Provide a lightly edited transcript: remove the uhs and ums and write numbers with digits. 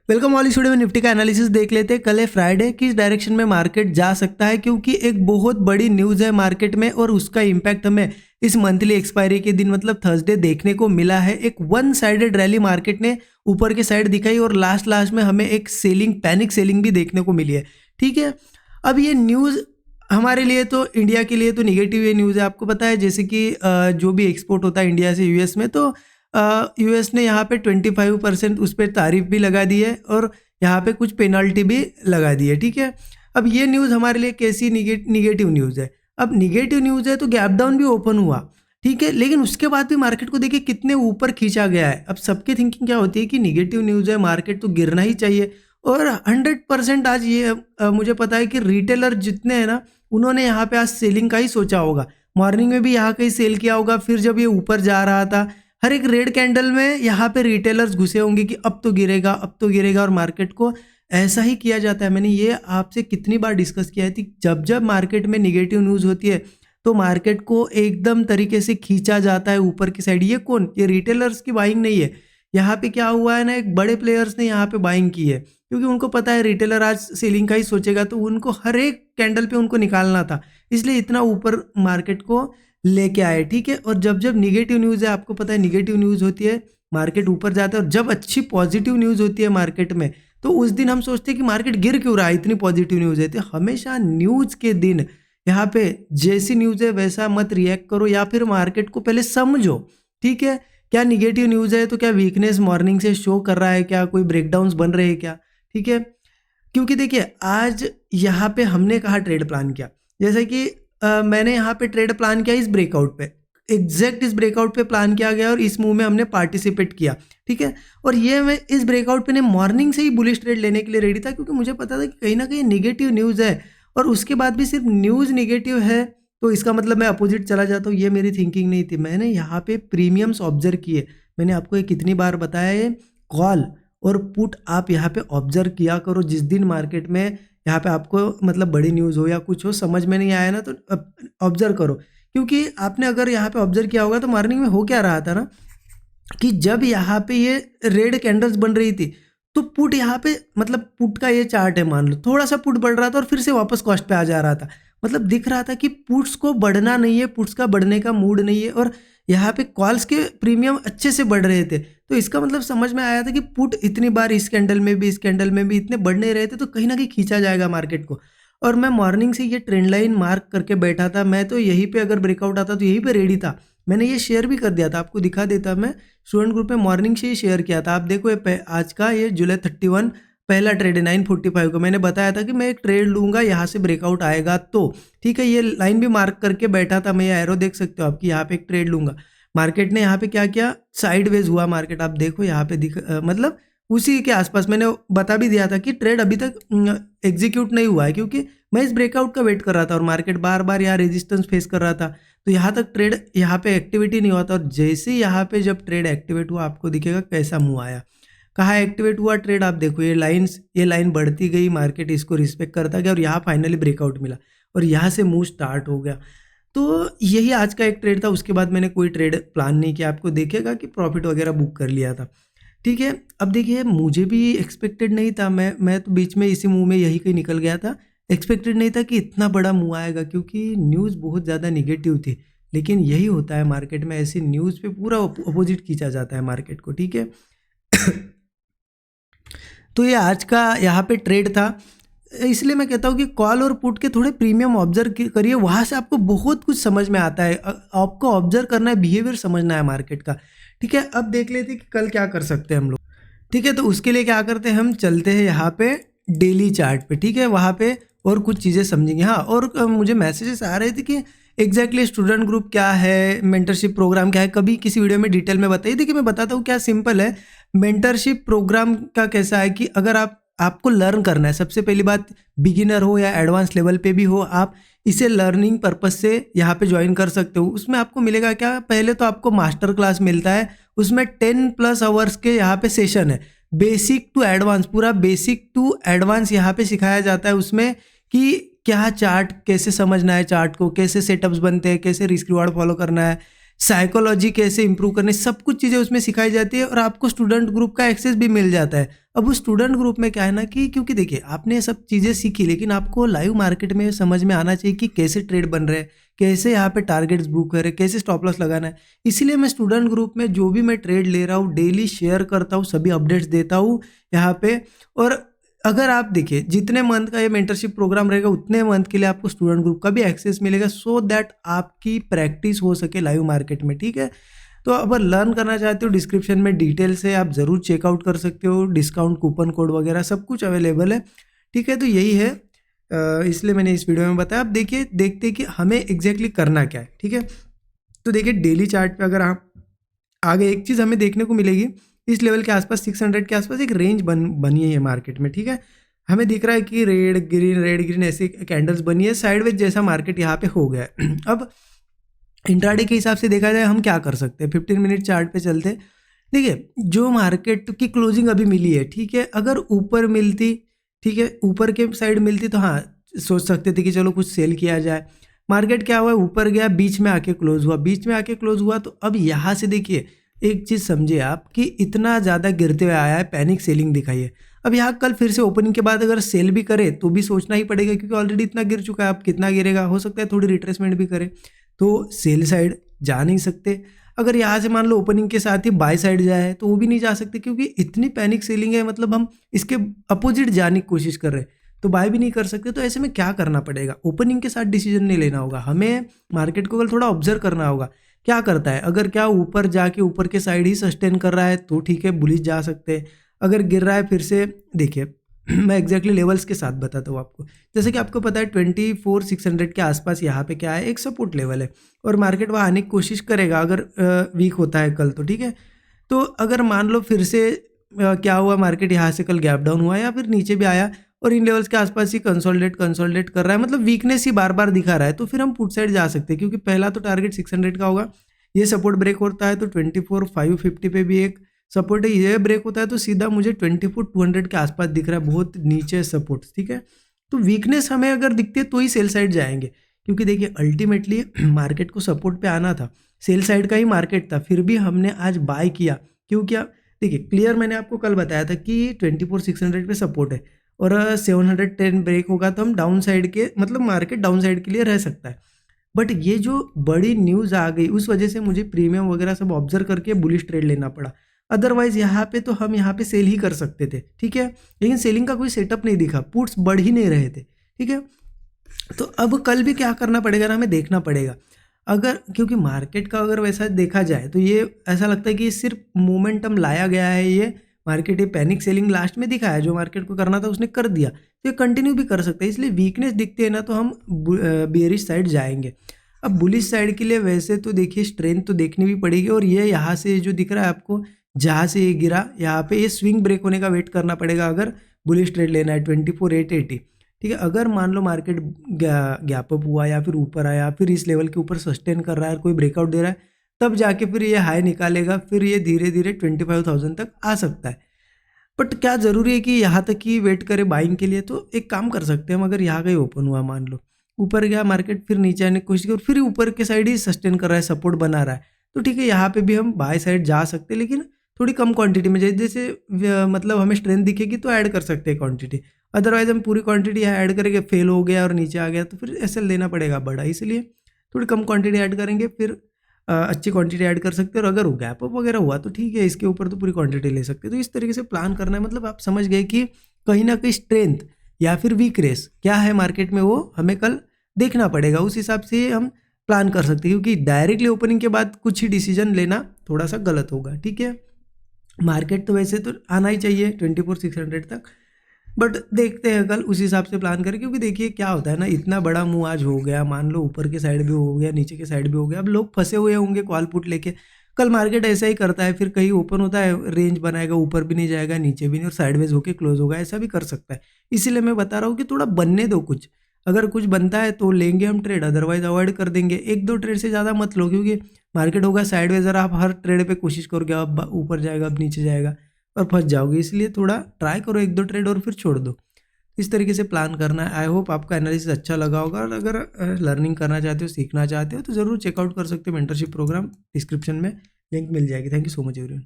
Welcome all. इस video में Nifty का एनालिसिस देख लेते हैं। कल है फ्राइडे, किस डायरेक्शन में मार्केट जा सकता है, क्योंकि एक बहुत बड़ी न्यूज़ है मार्केट में और उसका इम्पैक्ट हमें इस मंथली एक्सपायरी के दिन मतलब थर्सडे देखने को मिला है। एक वन साइडेड रैली मार्केट ने ऊपर के साइड दिखाई और लास्ट में हमें एक पैनिक सेलिंग भी देखने को मिली है। ठीक है, अब ये न्यूज़ हमारे लिए तो इंडिया के लिए तो निगेटिव ये न्यूज़ है। आपको पता है जैसे कि जो भी एक्सपोर्ट होता है इंडिया से यूएस में, तो यूएस ने यहाँ पे 25% उस पर तारीफ भी लगा दी है और यहाँ पे कुछ पेनल्टी भी लगा दी है। ठीक है, अब ये न्यूज़ हमारे लिए कैसी निगेटिव न्यूज़ है। अब निगेटिव न्यूज़ है तो गैप डाउन भी ओपन हुआ, ठीक है, लेकिन उसके बाद भी मार्केट को देखिए कितने ऊपर खींचा गया है। अब सबकी थिंकिंग क्या होती है कि निगेटिव न्यूज़ है, मार्केट तो गिरना ही चाहिए। और 100% आज ये मुझे पता है कि रिटेलर जितने हैं ना, उन्होंने यहाँ पे आज सेलिंग का ही सोचा होगा। मॉर्निंग में भी यहाँ कहीं सेल किया होगा, फिर जब ये ऊपर जा रहा था हर एक रेड कैंडल में यहाँ पे रिटेलर्स घुसे होंगे कि अब तो गिरेगा, अब तो गिरेगा, और मार्केट को ऐसा ही किया जाता है। मैंने ये आपसे कितनी बार डिस्कस किया है कि जब मार्केट में निगेटिव न्यूज़ होती है तो मार्केट को एकदम तरीके से खींचा जाता है ऊपर की साइड। ये कौन, ये रिटेलर्स की बाइंग नहीं है। यहाँ पे क्या हुआ है ना, एक बड़े प्लेयर्स ने यहाँ पे बाइंग की है, क्योंकि उनको पता है रिटेलर आज सेलिंग का ही सोचेगा, तो उनको हर एक कैंडल पे उनको निकालना था, इसलिए इतना ऊपर मार्केट को लेके आए। ठीक है, और जब निगेटिव न्यूज़ है, आपको पता है निगेटिव न्यूज़ होती है मार्केट ऊपर जाता है, और जब अच्छी पॉजिटिव न्यूज़ होती है मार्केट में तो उस दिन हम सोचते हैं कि मार्केट गिर क्यों रहा है, इतनी पॉजिटिव न्यूज़ है। तो हमेशा न्यूज़ के दिन यहाँ पे जैसी न्यूज़ है वैसा मत रिएक्ट करो, या फिर मार्केट को पहले समझो। ठीक है, क्या निगेटिव न्यूज़ है तो क्या वीकनेस मॉर्निंग से शो कर रहा है, क्या कोई ब्रेकडाउन्स बन रहे हैं क्या। ठीक है, क्योंकि देखिए आज यहाँ पे हमने कहा ट्रेड प्लान किया, जैसे कि मैंने यहाँ पे ट्रेड प्लान किया इस ब्रेकआउट पे, एग्जैक्ट इस ब्रेकआउट पे प्लान किया गया और इस मूव में हमने पार्टिसिपेट किया। ठीक है, और ये मैं इस ब्रेकआउट पे ने मॉर्निंग से ही बुलिश ट्रेड लेने के लिए रेडी था, क्योंकि मुझे पता था कि कहीं ना कहीं निगेटिव न्यूज़ है, और उसके बाद भी सिर्फ न्यूज़ निगेटिव है तो इसका मतलब मैं अपोजिट चला जाता हूँ। ये मेरी थिंकिंग नहीं थी। मैंने यहाँ पे प्रीमियम्स ऑब्जर्व किए। मैंने आपको ये कितनी बार बताया है, कॉल और पुट आप यहाँ पे ऑब्जर्व किया करो। जिस दिन मार्केट में यहाँ पे आपको मतलब बड़ी न्यूज़ हो या कुछ हो समझ में नहीं आया ना, तो ऑब्जर्व करो, क्योंकि आपने अगर यहाँ पे ऑब्जर्व किया होगा तो मॉर्निंग में हो क्या रहा था ना, कि जब यहाँ पे ये रेड कैंडल्स बन रही थी तो पुट यहाँ पे मतलब पुट का ये चार्ट है, मान लो थोड़ा सा पुट बढ़ रहा था और फिर से वापस कॉस्ट पे आ जा रहा था। मतलब दिख रहा था कि पुट्स को बढ़ना नहीं है, पुट्स का बढ़ने का मूड नहीं है, और यहाँ पे कॉल्स के प्रीमियम अच्छे से बढ़ रहे थे। तो इसका मतलब समझ में आया था कि पुट इतनी बार इस कैंडल में भी इस कैंडल में भी इतने बढ़ नहीं रहे थे, तो कहीं ना कहीं खींचा जाएगा मार्केट को। और मैं मॉर्निंग से ये ट्रेंड लाइन मार्क करके बैठा था। मैं तो यहीं पे अगर ब्रेकआउट आता तो यहीं पे रेडी था। मैंने ये शेयर भी कर दिया था, आपको दिखा देता। मैं स्टूडेंट ग्रुप में मॉर्निंग से ही शेयर किया था। आप देखो ये आज का ये जुलाई 31 पहला ट्रेड है 9:45 को। मैंने बताया था कि मैं एक ट्रेड लूँगा, यहाँ से ब्रेकआउट आएगा तो। ठीक है, ये लाइन भी मार्क करके बैठा था मैं। ये एरो देख सकते हो आपकी, यहाँ पे एक ट्रेड लूँगा। मार्केट ने यहाँ पे क्या किया, साइडवेज हुआ मार्केट। आप देखो यहाँ पे मतलब उसी के आसपास मैंने बता भी दिया था कि ट्रेड अभी तक एग्जीक्यूट नहीं हुआ है, क्योंकि मैं इस ब्रेकआउट का वेट कर रहा था और मार्केट बार बार यहाँ रेजिस्टेंस फेस कर रहा था, तो यहाँ तक ट्रेड यहाँ पे एक्टिविटी नहीं हुआ था। और जैसे ही यहाँ पे जब ट्रेड एक्टिवेट हुआ आपको दिखेगा कैसा मुँह आया। कहाँ एक्टिवेट हुआ ट्रेड, आप देखो ये लाइन बढ़ती गई, मार्केट इसको रिस्पेक्ट करता गया और यहाँ फाइनली ब्रेकआउट मिला और यहाँ से मूव स्टार्ट हो गया। तो यही आज का एक ट्रेड था। उसके बाद मैंने कोई ट्रेड प्लान नहीं किया। आपको देखेगा कि प्रॉफिट वगैरह बुक कर लिया था। ठीक है, अब देखिए मुझे भी एक्सपेक्टेड नहीं था, मैं तो बीच में इसी मूव में यही कहीं निकल गया था। एक्सपेक्टेड नहीं था कि इतना बड़ा मूव आएगा, क्योंकि न्यूज़ बहुत ज़्यादा निगेटिव थी। लेकिन यही होता है मार्केट में, ऐसी न्यूज़ पे पूरा अपोजिट खींचा जाता है मार्केट को। ठीक है तो ये आज का यहाँ पे ट्रेड था। इसलिए मैं कहता हूँ कि कॉल और पुट के थोड़े प्रीमियम ऑब्जर्व करिए, वहाँ से आपको बहुत कुछ समझ में आता है। आपको ऑब्जर्व करना है, बिहेवियर समझना है मार्केट का। ठीक है, अब देख लेते हैं कि कल क्या कर सकते हैं हम लोग। ठीक है, तो उसके लिए क्या करते हैं, हम चलते हैं यहाँ पे डेली चार्ट पे। ठीक है, वहाँ पे और कुछ चीज़ें समझेंगे। हाँ, और मुझे मैसेजेस आ रहे थे कि एग्जैक्टली स्टूडेंट ग्रुप क्या है, मेंटरशिप प्रोग्राम क्या है, कभी किसी वीडियो में डिटेल में बताइए। देखिए मैं बताता हूँ क्या सिंपल है। मेंटरशिप प्रोग्राम का कैसा है कि अगर आपको लर्न करना है, सबसे पहली बात बिगिनर हो या एडवांस लेवल पे भी हो, आप इसे लर्निंग पर्पस से यहाँ पे ज्वाइन कर सकते हो। उसमें आपको मिलेगा क्या, पहले तो आपको मास्टर क्लास मिलता है, उसमें 10+ आवर्स के यहाँ पे सेशन है। बेसिक टू एडवांस, पूरा बेसिक टू एडवांस यहाँ पे सिखाया जाता है उसमें, कि क्या चार्ट कैसे समझना है, चार्ट को कैसे सेटअप्स बनते हैं, कैसे रिस्क रिवार्ड फॉलो करना है, साइकोलॉजी कैसे इंप्रूव करने, सब कुछ चीज़ें उसमें सिखाई जाती है और आपको स्टूडेंट ग्रुप का एक्सेस भी मिल जाता है। अब उस स्टूडेंट ग्रुप में क्या है ना कि क्योंकि देखिए आपने ये सब चीज़ें सीखी, लेकिन आपको लाइव मार्केट में समझ में आना चाहिए कि कैसे ट्रेड बन रहे हैं, कैसे यहाँ पे टारगेट्स बुक करें, कैसे स्टॉप लॉस लगाना है। इसीलिए मैं स्टूडेंट ग्रुप में जो भी मैं ट्रेड ले रहा हूँ डेली शेयर करता हूँ, सभी अपडेट्स देता हूँ यहाँ पे। और अगर आप देखिए जितने मंथ का ये मेंटरशिप प्रोग्राम रहेगा उतने मंथ के लिए आपको स्टूडेंट ग्रुप का भी एक्सेस मिलेगा, सो दैट आपकी प्रैक्टिस हो सके लाइव मार्केट में, ठीक है। तो अगर लर्न करना चाहते हो डिस्क्रिप्शन में डिटेल से आप ज़रूर चेकआउट कर सकते हो, डिस्काउंट कूपन कोड वगैरह सब कुछ अवेलेबल है, ठीक है। तो यही है, इसलिए मैंने इस वीडियो में बताया। अब देखिए देखते हैं कि हमें एग्जैक्टली करना क्या है, ठीक है। तो देखिए डेली चार्ट पे अगर आप आगे एक चीज़ हमें देखने को मिलेगी, इस लेवल के आसपास 600 के आसपास एक रेंज बनी है ये मार्केट में, ठीक है। हमें दिख रहा है कि रेड ग्रीन ऐसे कैंडल्स बनी है, साइडवेज जैसा मार्केट यहाँ पे हो गया है। अब इंट्राडे के हिसाब से देखा जाए हम क्या कर सकते हैं, 15 मिनट चार्ट पे चलते। देखिए जो मार्केट की क्लोजिंग अभी मिली है, ठीक है, अगर ऊपर मिलती, ठीक है, ऊपर के साइड मिलती तो हाँ सोच सकते थे कि चलो कुछ सेल किया जाए। मार्केट क्या हुआ, ऊपर गया, बीच में आके क्लोज हुआ, बीच में आके क्लोज हुआ। तो अब यहाँ से देखिए एक चीज़ समझिए आप कि इतना ज़्यादा गिरते हुए आया है, पैनिक सेलिंग दिखाई है। अब यहाँ कल फिर से ओपनिंग के बाद अगर सेल भी करे तो भी सोचना ही पड़ेगा, क्योंकि ऑलरेडी इतना गिर चुका है, अब कितना गिरेगा, हो सकता है थोड़ी रिट्रेसमेंट भी करे, तो सेल साइड जा नहीं सकते। अगर यहाँ से मान लो ओपनिंग के साथ ही बाय साइड जाए तो वो भी नहीं जा सकते, क्योंकि इतनी पैनिक सेलिंग है, मतलब हम इसके अपोजिट जाने की कोशिश कर रहे हैं, तो बाय भी नहीं कर सकते। तो ऐसे में क्या करना पड़ेगा, ओपनिंग के साथ डिसीजन नहीं लेना होगा, हमें मार्केट को कल थोड़ा ऑब्जर्व करना होगा क्या करता है। अगर क्या ऊपर जाके ऊपर के साइड ही सस्टेन कर रहा है तो ठीक है, बुलिश जा सकते हैं। अगर गिर रहा है फिर से देखिए मैं एग्जैक्टली लेवल्स के साथ बताता हूँ आपको। जैसे कि आपको पता है 24,600 के आसपास यहाँ पे क्या है, एक सपोर्ट लेवल है और मार्केट वहाँ आने की कोशिश करेगा अगर वीक होता है कल तो, ठीक है। तो अगर मान लो फिर से क्या हुआ, मार्केट यहाँ से कल गैप डाउन हुआ या फिर नीचे भी आया और इन लेवल्स के आसपास ही कंसोलिडेट कर रहा है, मतलब वीकनेस ही बार बार दिखा रहा है, तो फिर हम पुट साइड जा सकते हैं, क्योंकि पहला तो टारगेट 600 का होगा। ये सपोर्ट ब्रेक होता है तो 24,550 पे भी एक सपोर्ट है, ये ब्रेक होता है तो सीधा मुझे 24,200 के आसपास दिख रहा है, बहुत नीचे सपोर्ट, ठीक है। तो वीकनेस हमें अगर दिखती है तो ही सेल साइड जाएंगे, क्योंकि देखिए अल्टीमेटली मार्केट को सपोर्ट पे आना था, सेल साइड का ही मार्केट था, फिर भी हमने आज बाय किया। क्यों किया, देखिए क्लियर मैंने आपको कल बताया था कि 24,600 पे सपोर्ट है और 710 ब्रेक होगा तो हम डाउन साइड के, मतलब मार्केट डाउन साइड के लिए रह सकता है। बट ये जो बड़ी न्यूज़ आ गई उस वजह से मुझे प्रीमियम वगैरह सब ऑब्जर्व करके बुलिश ट्रेड लेना पड़ा, अदरवाइज यहाँ पे तो हम यहाँ पे सेल ही कर सकते थे, ठीक है। लेकिन सेलिंग का कोई सेटअप नहीं दिखा, पुट्स बढ़ ही नहीं रहे थे, ठीक है। तो अब कल भी क्या करना पड़ेगा ना, हमें देखना पड़ेगा। अगर क्योंकि मार्केट का अगर वैसा देखा जाए तो ये ऐसा लगता है कि सिर्फ मोमेंटम लाया गया है, ये मार्केट ये पैनिक सेलिंग लास्ट में दिखाया, जो मार्केट को करना था उसने कर दिया, तो ये कंटिन्यू भी कर सकते हैं। इसलिए वीकनेस दिखती है ना तो हम बेयरिश साइड जाएंगे। अब बुलिश साइड के लिए वैसे तो देखिए स्ट्रेंथ तो देखनी भी पड़ेगी, और ये यहाँ से जो दिख रहा है आपको, जहाँ से ये गिरा यहाँ पे ये स्विंग ब्रेक होने का वेट करना पड़ेगा अगर बुलिश ट्रेड लेना है, 24,880, ठीक है। अगर मान लो मार्केट गैप अप हुआ या फिर ऊपर आया, फिर इस लेवल के ऊपर सस्टेन कर रहा है, कोई ब्रेकआउट दे रहा है, तब जाके फिर ये हाई निकालेगा, फिर ये धीरे धीरे 25,000 तक आ सकता है। बट क्या ज़रूरी है कि यहाँ तक ही वेट करे बाइंग के लिए, तो एक काम कर सकते हैं हम, अगर यहाँ का ही ओपन हुआ, मान लो ऊपर गया मार्केट, फिर नीचे आने की कोशिश की और फिर ऊपर के साइड ही सस्टेन कर रहा है, सपोर्ट बना रहा है, तो ठीक है यहाँ पे भी हम बाय साइड जा सकते हैं, लेकिन थोड़ी कम क्वांटिटी में। जैसे मतलब हमें स्ट्रेंथ दिखेगी तो ऐड कर सकते हैं क्वांटिटी, अदरवाइज हम पूरी क्वांटिटी यहाँ ऐड करेंगे, फेल हो गया और नीचे आ गया तो फिर एसएल लेना पड़ेगा बड़ा, इसलिए थोड़ी कम क्वांटिटी ऐड करेंगे, फिर अच्छी क्वांटिटी ऐड कर सकते हैं। और अगर वो गैप अप वगैरह हुआ तो ठीक है, इसके ऊपर तो पूरी क्वांटिटी ले सकते हैं। तो इस तरीके से प्लान करना है, मतलब आप समझ गए कि कहीं ना कहीं स्ट्रेंथ या फिर वीकनेस क्या है मार्केट में, वो हमें कल देखना पड़ेगा, उस हिसाब से हम प्लान कर सकते हैं, क्योंकि डायरेक्टली ओपनिंग के बाद कुछ ही डिसीजन लेना थोड़ा सा गलत होगा, ठीक है। मार्केट तो वैसे तो आना ही चाहिए 24,600 तक, बट देखते हैं कल उस हिसाब से प्लान करें, क्योंकि देखिए क्या होता है ना, इतना बड़ा मूव आज हो गया, मान लो ऊपर के साइड भी हो गया, नीचे के साइड भी हो गया, अब लोग फंसे हुए होंगे कॉल पुट लेके। कल मार्केट ऐसा ही करता है, फिर कहीं ओपन होता है, रेंज बनाएगा, ऊपर भी नहीं जाएगा नीचे भी नहीं, और साइडवेज होके क्लोज होगा, ऐसा भी कर सकता है। इसीलिए मैं बता रहा हूँ कि थोड़ा बनने दो कुछ, अगर कुछ बनता है तो लेंगे हम ट्रेड, अदरवाइज अवॉइड कर देंगे। एक दो ट्रेड से ज़्यादा मत लो, क्योंकि मार्केट होगा साइडवेज, अगर आप हर ट्रेड पे कोशिश करोगे, अब ऊपर जाएगा अब नीचे जाएगा और फंस जाओगे, इसलिए थोड़ा ट्राई करो एक दो ट्रेड और फिर छोड़ दो। इस तरीके से प्लान करना है। आई होप आपको एनालिसिस अच्छा लगा होगा, और अगर लर्निंग करना चाहते हो, सीखना चाहते हो, तो ज़रूर चेकआउट कर सकते हो मेंटरशिप प्रोग्राम। डिस्क्रिप्शन में लिंक मिल जाएगी। Thank you so much everyone.